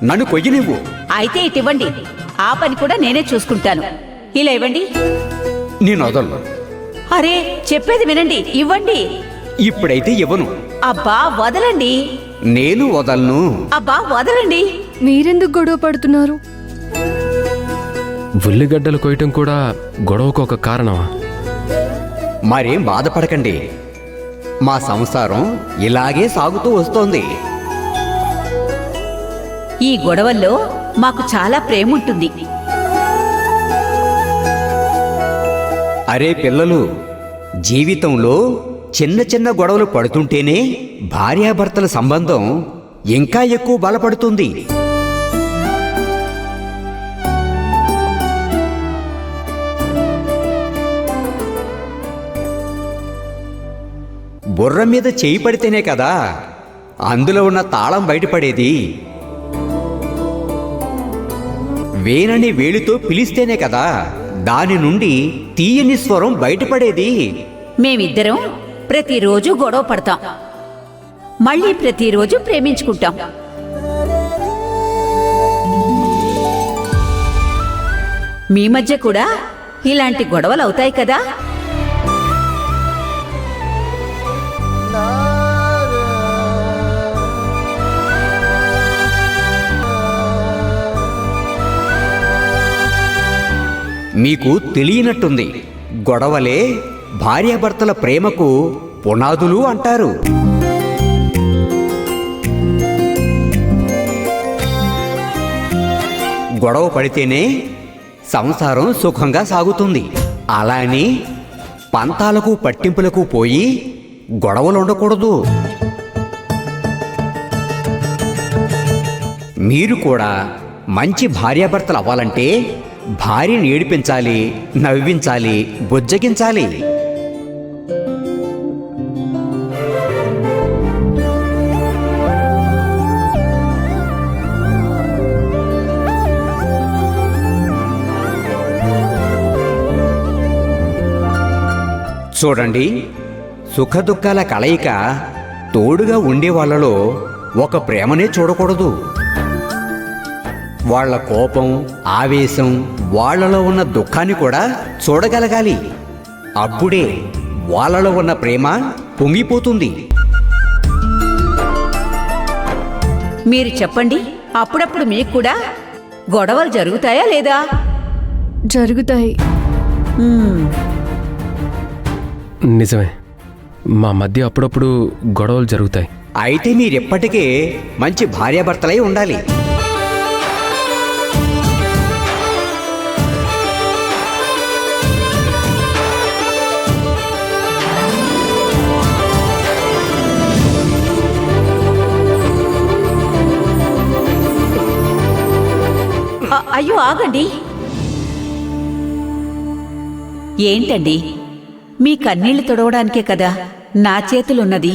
నన్ను కొయ్యనివ్వు. అయితే ఇటివ్వండి, ఆ పని కూడా నేనే చూసుకుంటాను. ఇలా ఇవ్వండి. నేను వదలను. అరే, చెప్పేది వినండి, ఇవ్వండి. ఇప్పుడైతే ఇవ్వను. అబ్బా వదలండి. నేను వదలను. అబ్బా వదలండి. మీరెందుకు గొడవ పడుతున్నారు? ఉల్లిగడ్డలు కొయ్యటం కూడా గొడవకు ఒక కారణమా? మరేం బాధపడకండి, మా సంసారం ఇలాగే సాగుతూ వస్తోంది. ఈ గొడవల్లో మాకు చాలా ప్రేమ ఉంటుంది. అరే పిల్లలు, జీవితంలో చిన్న చిన్న గొడవలు పడుతుంటేనే భార్యాభర్తల సంబంధం ఇంకా ఎక్కువ బలపడుతుంది. బుర్ర మీద చేయి పడితేనే కదా అందులో ఉన్న తాళం బయటపడేది. వేనని వేలితో పిలిస్తేనే కదా దాని నుండి తీయని స్వరం బయటపడేది. మేమిద్దరం ప్రతిరోజు గొడవ పడతాం, మళ్ళీ ప్రతిరోజు ప్రేమించుకుంటాం. మీ మధ్య కూడా ఇలాంటి గొడవలు అవుతాయి కదా? మీకు తెలియనట్టుంది, గొడవలే భార్యాభర్తల ప్రేమకు పునాదులు అంటారు. గొడవ పడితేనే సంసారం సుఖంగా సాగుతుంది. అలానే పంతాలకు పట్టింపులకు పోయి గొడవలు ఉండకూడదు. మీరు కూడా మంచి భార్యాభర్తలు అవ్వాలంటే భార్యని ఏడిపించాలి, నవ్వించాలి, బుజ్జగించాలి. చూడండి, సుఖదుఖాల కలయిక తోడుగా ఉండే వాళ్ళలో ఒక ప్రేమనే చూడకూడదు. వాళ్ళ కోపం, ఆవేశం, వాళ్ళలో ఉన్న దుఃఖాన్ని కూడా చూడగలగాలి. అప్పుడే వాళ్ళలో ఉన్న ప్రేమ పొంగిపోతుంది. మీరు చెప్పండి, అప్పుడప్పుడు మీకు కూడా గొడవలు జరుగుతాయా లేదా? జరుగుతాయి. నిజమే, మా మధ్య అప్పుడప్పుడు గొడవలు జరుగుతాయి. అయితే మీరెప్పటికే మంచి భార్యాభర్తలై ఉండాలి. అయ్యో ఆగండి. ఏంటండి, మీ కన్నీళ్లు తుడవడానికే కదా నా చేతులున్నది.